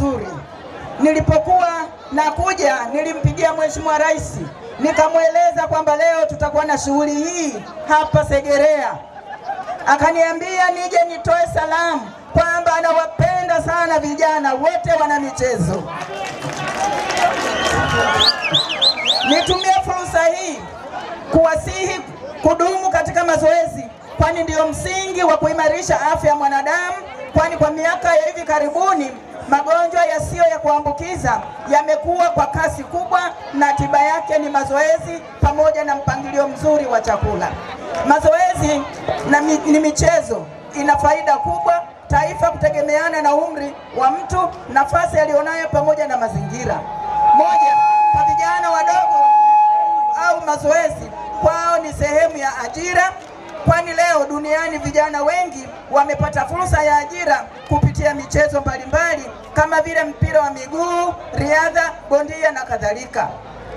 mazuri. Nilipokuwa nakuja nilimpigia Mheshimiwa Rais, nikamweleza kwamba leo tutakuwa na shughuli hii hapa Segerea. Akaniambia nije nitoe salamu kwamba anawapenda sana vijana wote wana michezo. Nitumie fursa hii kuwasihi kudumu katika mazoezi, kwani ndio msingi wa kuimarisha afya ya mwanadamu, kwani kwa miaka ya hivi karibuni magonjwa yasiyo ya kuambukiza yamekuwa kwa kasi kubwa na tiba yake ni mazoezi pamoja na mpangilio mzuri wa chakula. Mazoezi ni michezo ina faida kubwa taifa kutegemeana na umri wa mtu, nafasi alionayo pamoja na mazingira. Moja, kwa vijana wadogo au mazoezi kwao ni sehemu ya ajira, kwani leo duniani vijana wengi wamepata fursa ya ajira kupitia michezo mbalimbali kama vile mpira wa miguu, riadha, bondia na kadhalika.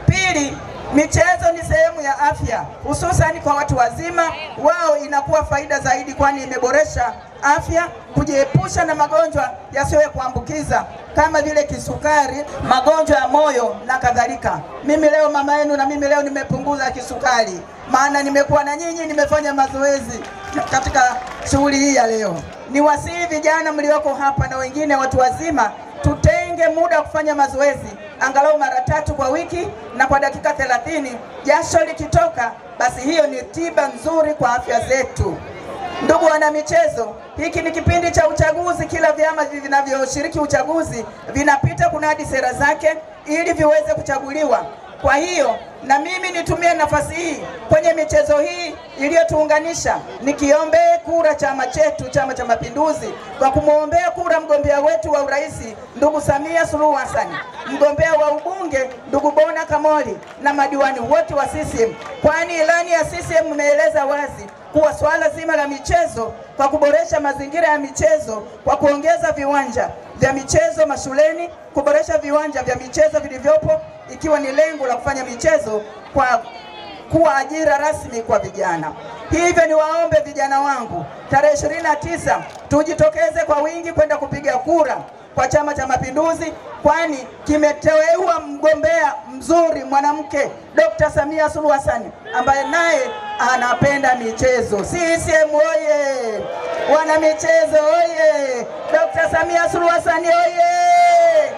Pili, michezo ni sehemu ya afya, hususan kwa watu wazima. Wao inakuwa faida zaidi, kwani imeboresha afya, kujiepusha na magonjwa yasiyo ya kuambukiza kama vile kisukari, magonjwa ya moyo na kadhalika. Mimi leo mama yenu na mimi leo nimepunguza kisukari, maana nimekuwa na nyinyi, nimefanya mazoezi katika shughuli hii ya leo. Niwasihi vijana mlioko hapa na wengine watu wazima, tutenge muda kufanya mazoezi angalau mara 3 kwa wiki na kwa dakika 30. Jasho likitoka, basi hiyo ni tiba nzuri kwa afya zetu. Ndugu wana michezo, hiki ni kipindi cha uchaguzi. Kila vyama vinavyoshiriki uchaguzi vinapita kunadi sera zake ili viweze kuchaguliwa. Kwa hiyo na mimi nitumie nafasi hii kwenye michezo hii iliyotuunganisha, nikiombee kura chama chetu, Chama cha Mapinduzi, kwa kumwombea kura mgombea wetu wa urais ndugu Samia Suluhu Hassan, mgombea wa ubunge ndugu Bona Kamoli na madiwani wote wa CCM, kwani ilani ya CCM imeeleza wazi kuwa swala zima la michezo, kwa kuboresha mazingira ya michezo kwa kuongeza viwanja vya michezo mashuleni, kuboresha viwanja vya michezo vilivyopo, ikiwa ni lengo la kufanya michezo kwa kuwa ajira rasmi kwa vijana. Hivyo niwaombe vijana wangu, tarehe 29 tujitokeze kwa wingi kwenda kupiga kura kwa Chama cha Mapinduzi, kwani kimeteua mgombea mzuri mwanamke, Dr. Samia Suluhu Hassan, ambaye naye anapenda michezo. CCM oye! Wana michezo oye! Dr. Samia Suluhu Hassan oye!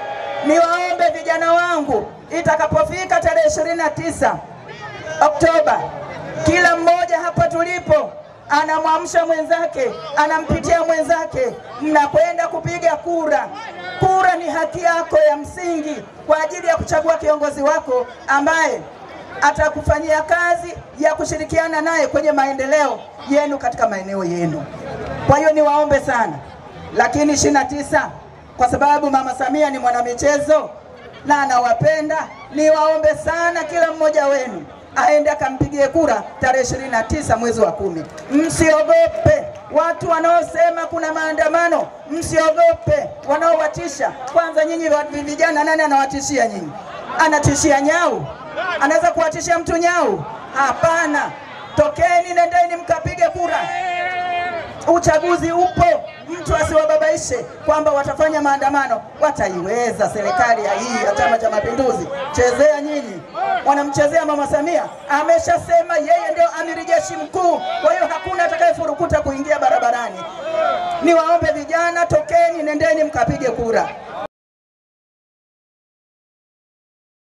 Niwaombe vijana wangu, itakapofika tarehe 29 Oktoba, kila mmoja hapa tulipo anamwamsha mwenzake, anampitia mwenzake, mnakwenda kupiga kura. Kura ni haki yako ya msingi kwa ajili ya kuchagua kiongozi wako ambaye atakufanyia kazi ya kushirikiana naye kwenye maendeleo yenu katika maeneo yenu. Kwa hiyo niwaombe sana, lakini 29 kwa sababu Mama Samia ni mwanamichezo na anawapenda, niwaombe sana kila mmoja wenu aende akampigie kura tarehe 29 mwezi wa 10. Msiogope watu wanaosema kuna maandamano, msiogope wanaowatisha. Kwanza nyinyi vijana, nani anawatishia nyinyi? Anatishia nyau? Anaweza kuwatishia mtu nyau? Hapana. Tokeni, nendeni mkapige kura. Uchaguzi upo, mtu asiwababaishe kwamba watafanya maandamano. Wataiweza serikali ya hii ya Chama cha Mapinduzi. Chezea nyinyi, wanamchezea Mama Samia. Ameshasema yeye ndio amiri jeshi mkuu, kwa hiyo hakuna atakayefurukuta kuingia barabarani. Niwaombe vijana, tokeni, nendeni mkapige kura.